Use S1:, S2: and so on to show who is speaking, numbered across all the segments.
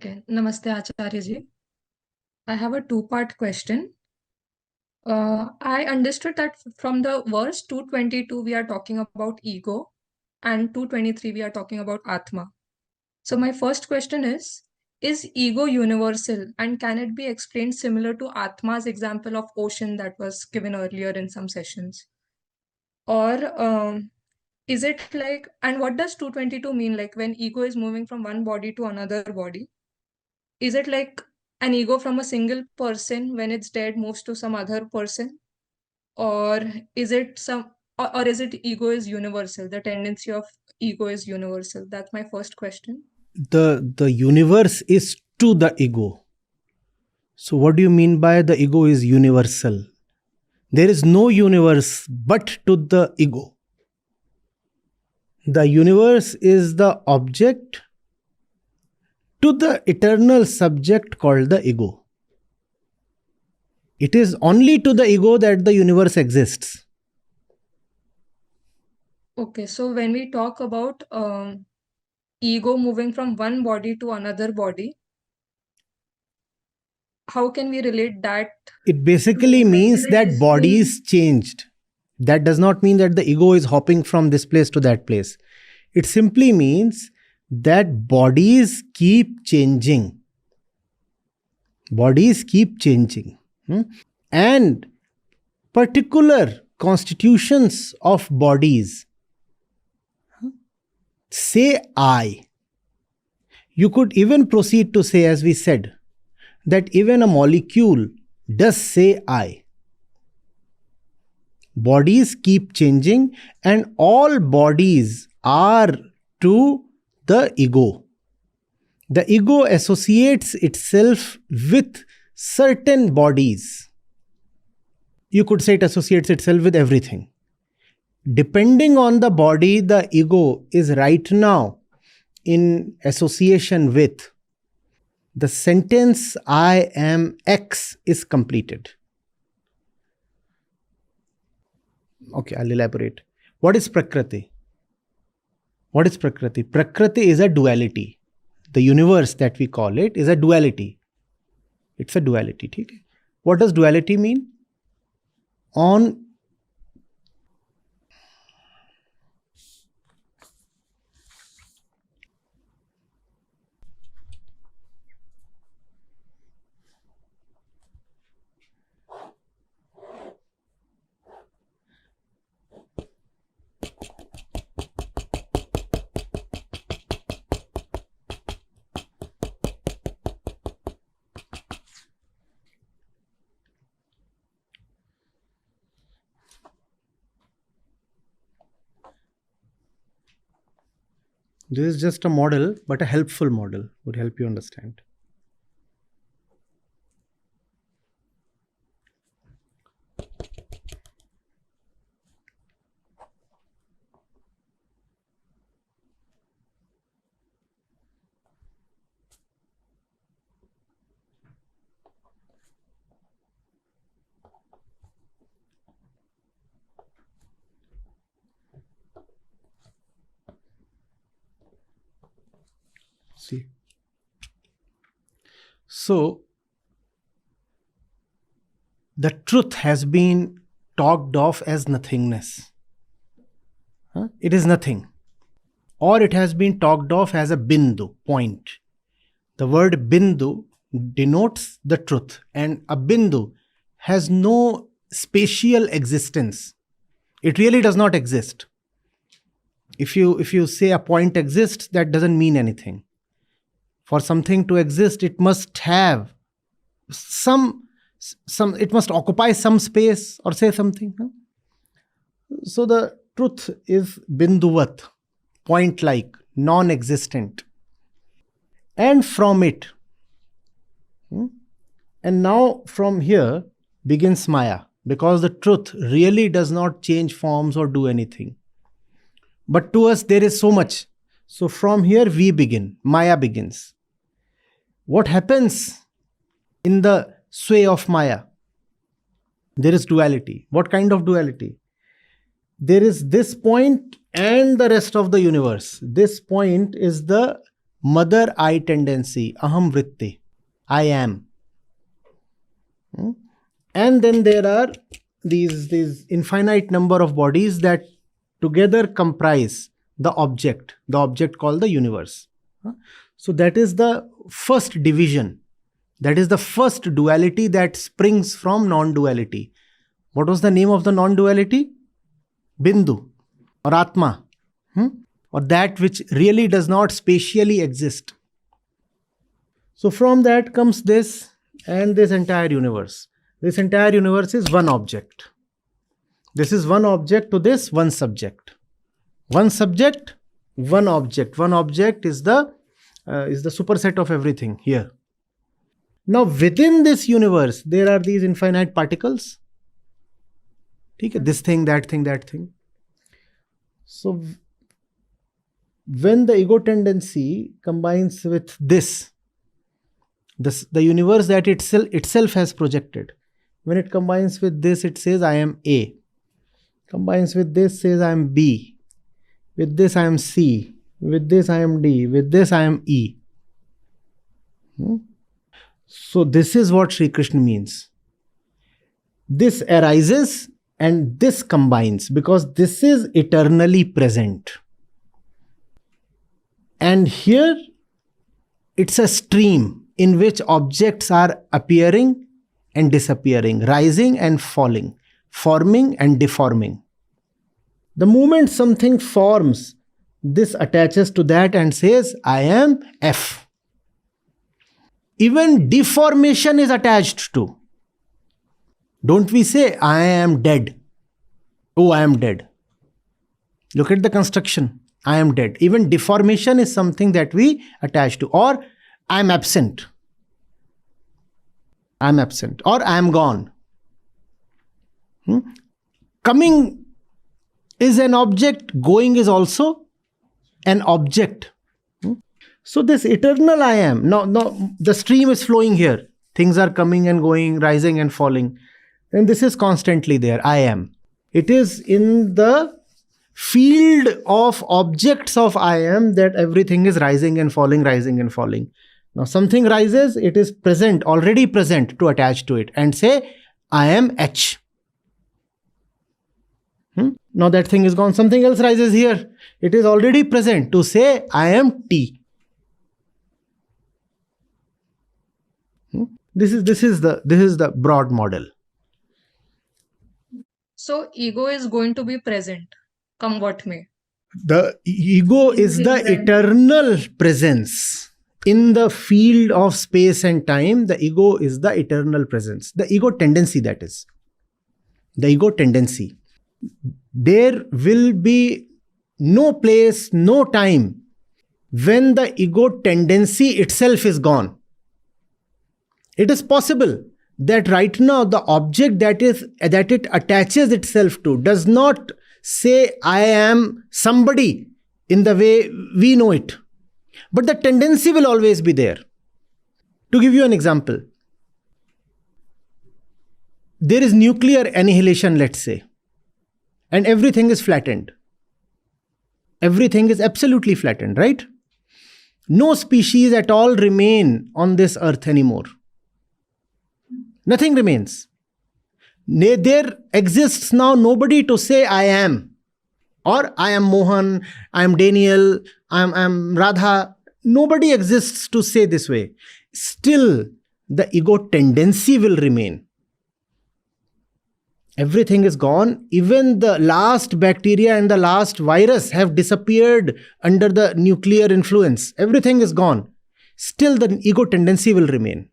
S1: Okay, Namaste Acharya ji. I have a two-part question. I understood that from the verse 222 we are talking about ego and 223 we are talking about Atma. So my first question is ego universal and can it be explained similar to Atma's example of ocean that was given earlier in some sessions? Or is it like, and what does 222 mean, like when ego is moving from one body to another body? Is it like an ego from a single person when it's dead moves to some other person? Or is it or is it ego is universal? The tendency of ego is universal. That's my first question.
S2: The universe is to the ego. So what do you mean by the ego is universal? There is no universe but to the ego. The universe is the object to the eternal subject called the ego. It is only to the ego that the universe exists.
S1: Okay, so when we talk about ego moving from one body to another body, how can we relate that?
S2: It basically means that body is changed. That does not mean that the ego is hopping from this place to that place. It simply means that bodies keep changing. Bodies keep changing. And particular constitutions of bodies say I. You could even proceed to say, as we said, that even a molecule does say I. Bodies keep changing and all bodies are to the ego. The ego associates itself with certain bodies. You could say it associates itself with everything. Depending on the body the ego is right now in association with, the sentence I am X is completed. Okay, I'll elaborate. What is Prakriti? What is Prakriti? Prakriti is a duality. The universe that we call it is a duality. It's a duality. Okay? What does duality mean? On this is just a model, but a helpful model would help you understand. See. So, the truth has been talked of as nothingness. It is nothing. Or it has been talked of as a bindu, point. The word bindu denotes the truth, and a bindu has no spatial existence. It really does not exist. If you say a point exists, that doesn't mean anything. For something to exist, it must have some it must occupy some space or say something. So the truth is binduvat, point-like, non-existent. And from it, and now from here begins Maya, because the truth really does not change forms or do anything. But to us there is so much. So from here we begin, Maya begins. What happens in the sway of Maya? There is duality. What kind of duality? There is this point and the rest of the universe. This point is the mother I tendency, aham vritti, I am. And then there are these infinite number of bodies that together comprise the object called the universe. So that is the first division. That is the first duality that springs from non-duality. What was the name of the non-duality? Bindu or Atma, or that which really does not spatially exist. So from that comes this and this entire universe. This entire universe is one object. This is one object to this one subject. One subject, one object. One object is the superset of everything here. Now within this universe, there are these infinite particles. This thing, that thing, that thing. So when the ego tendency combines with this, the universe that itself has projected, when it combines with this, it says I am A. Combines with this, says I am B. With this I am C. With this I am D. With this I am E. So this is what Sri Krishna means. This arises and this combines because this is eternally present. And here it's a stream in which objects are appearing and disappearing, rising and falling, forming and deforming. The moment something forms, this attaches to that and says, I am F. Even deformation is attached to. Don't we say, I am dead? Oh, I am dead. Look at the construction. I am dead. Even deformation is something that we attach to. Or I am absent. I am absent. Or I am gone. Coming is an object. Going is also an object. So this eternal I am. Now the stream is flowing here. Things are coming and going, rising and falling. And this is constantly there. I am. It is in the field of objects of I am that everything is rising and falling, rising and falling. Now something rises, it is present, already present to attach to it and say, I am H. Now that thing is gone, something else rises here. It is already present to say, I am T. This is the broad model.
S1: So ego is going to be present, come what may.
S2: The ego is the eternal presence. In the field of space and time, the ego is the eternal presence. The ego tendency, that is. The ego tendency. There will be no place, no time when the ego tendency itself is gone. It is possible that right now the object that it attaches itself to does not say I am somebody in the way we know it. But the tendency will always be there. To give you an example, there is nuclear annihilation, let's say, and everything is flattened. Everything is absolutely flattened, right? No species at all remain on this earth anymore. Nothing remains. There exists now nobody to say I am, or I am Mohan, I am Daniel, I am Radha. Nobody exists to say this way. Still, the ego tendency will remain. Everything is gone. Even the last bacteria and the last virus have disappeared under the nuclear influence. Everything is gone. Still, the ego tendency will remain.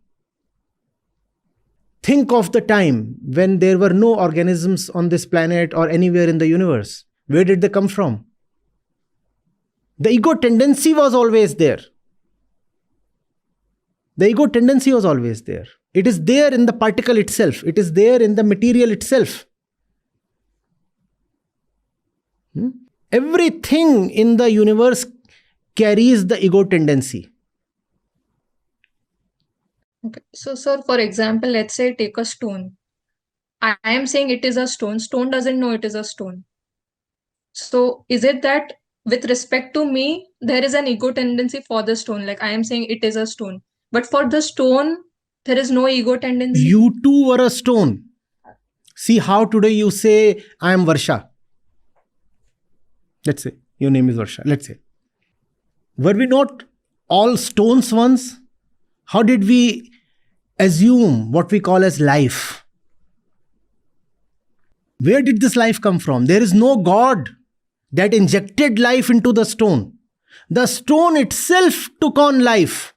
S2: Think of the time when there were no organisms on this planet or anywhere in the universe. Where did they come from? The ego tendency was always there. The ego tendency was always there. It is there in the particle itself. It is there in the material itself. Everything in the universe carries the ego tendency.
S1: Okay. So, sir, for example, let's say take a stone. I am saying it is a stone. Stone doesn't know it is a stone. So, is it that with respect to me, there is an ego tendency for the stone. Like I am saying it is a stone. But for the stone, there is no ego tendency.
S2: You too were a stone. See how today you say, I am Varsha. Let's say your name is Varsha. Let's say. Were we not all stones once? How did we assume what we call as life? Where did this life come from? There is no God that injected life into the stone. The stone itself took on life.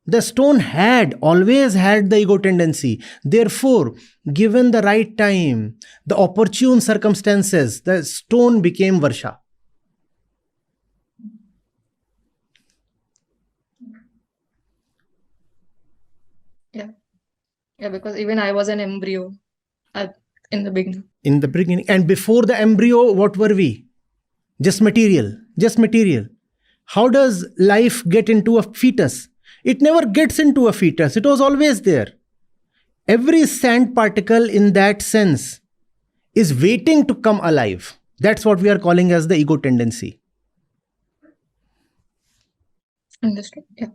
S2: The stone had always had the ego tendency. Therefore, given the right time, the opportune circumstances, the stone became Varsha.
S1: Yeah. Yeah, because even I was an embryo in the beginning.
S2: In the beginning. And before the embryo, what were we? Just material. Just material. How does life get into a fetus? It never gets into a fetus. It was always there. Every sand particle in that sense is waiting to come alive. That's what we are calling as the ego tendency.
S1: Understood. Yeah.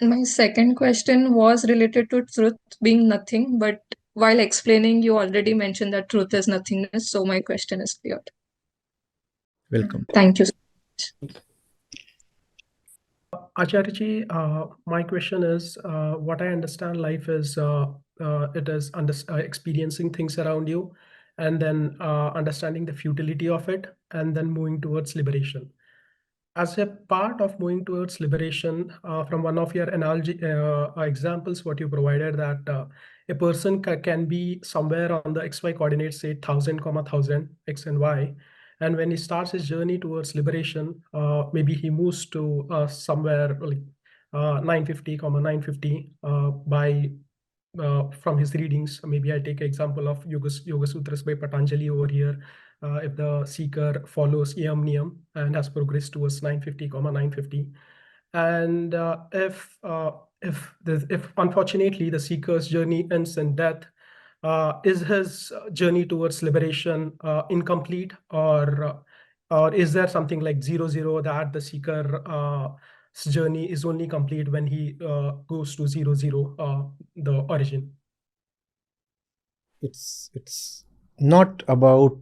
S1: My second question was related to truth being nothing, but while explaining, you already mentioned that truth is nothingness. So my question is clear.
S2: Welcome.
S1: Thank you.
S3: Acharya, my question is, what I understand life is, it is experiencing things around you, and then understanding the futility of it, and then moving towards liberation. As a part of moving towards liberation, from one of your analogy examples, what you provided, that a person can be somewhere on the XY coordinates, say 1000, 1000, X and Y. And when he starts his journey towards liberation, maybe he moves to somewhere like 950, 950 by from his readings. Maybe I take example of Yoga Sutras by Patanjali over here. If the seeker follows Yam Niyam and has progressed towards 950, 950, and if unfortunately the seeker's journey ends in death, is his journey towards liberation incomplete, or is there something like 00 that the seeker journey is only complete when he goes to 00, the origin?
S2: It's not about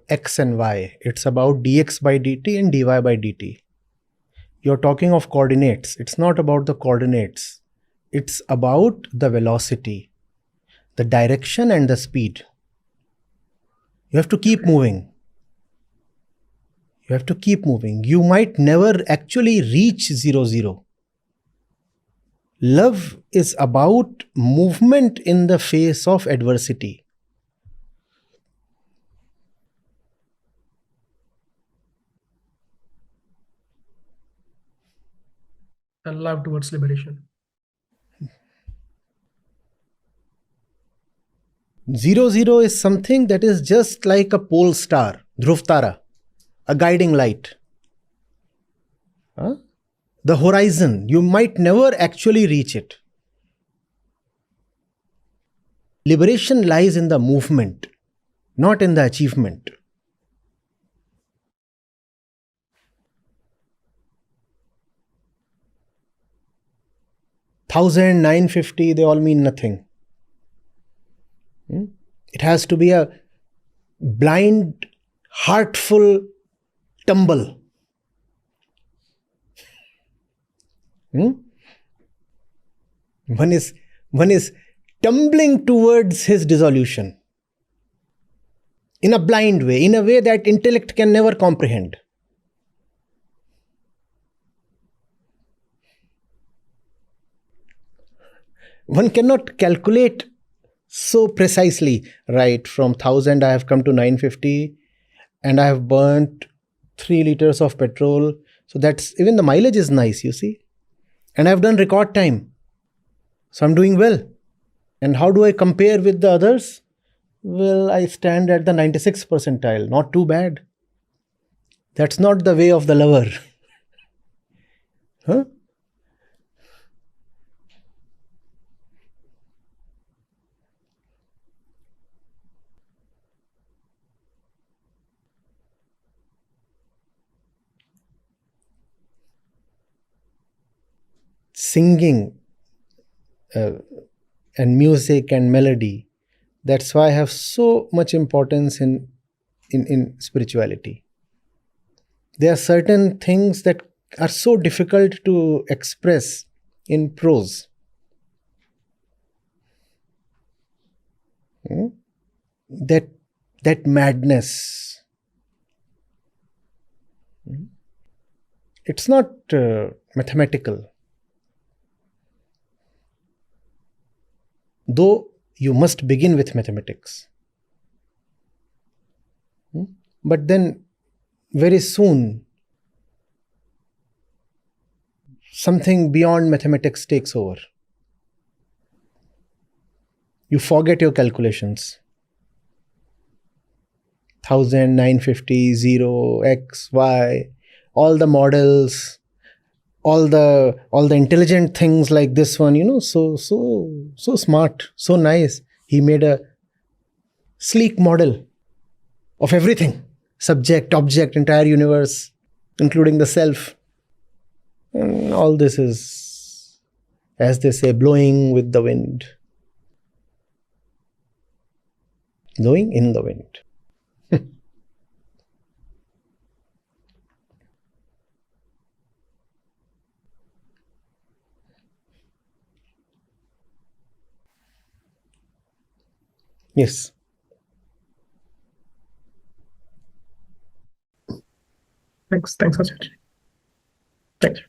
S2: x and y. It's about dx by dt and dy by dt. You're talking of coordinates. It's not about the coordinates. It's about the velocity, the direction and the speed. You have to keep moving. You have to keep moving. You might never actually reach 00. Love is about movement in the face of adversity.
S3: And love towards liberation.
S2: 00 is something that is just like a pole star, Dhruv Tara, a guiding light. Huh? The horizon, you might never actually reach it. Liberation lies in the movement, not in the achievement. Thousand, 950, they all mean nothing. It has to be a blind, heartful tumble. One is tumbling towards his dissolution in a blind way, in a way that intellect can never comprehend. One cannot calculate so precisely, right? From 1000 I have come to 950 and I have burnt 3 liters of petrol. So that's, even the mileage is nice, you see. And I've done record time. So I'm doing well. And how do I compare with the others? Well, I stand at the 96th percentile. Not too bad. That's not the way of the lover. Huh? singing and music and melody. That's why I have so much importance in spirituality. There are certain things that are so difficult to express in prose. That madness. It's not mathematical. Though you must begin with mathematics. But then very soon something beyond mathematics takes over. You forget your calculations. 1000, 950, 0, x, y, all the models, all the intelligent things like this one, so smart, so nice. He made a sleek model of everything, subject, object, entire universe, including the self. And all this is, as they say, blowing with the wind. Blowing in the wind. Yes.
S3: Thanks, Acharya. Thank you.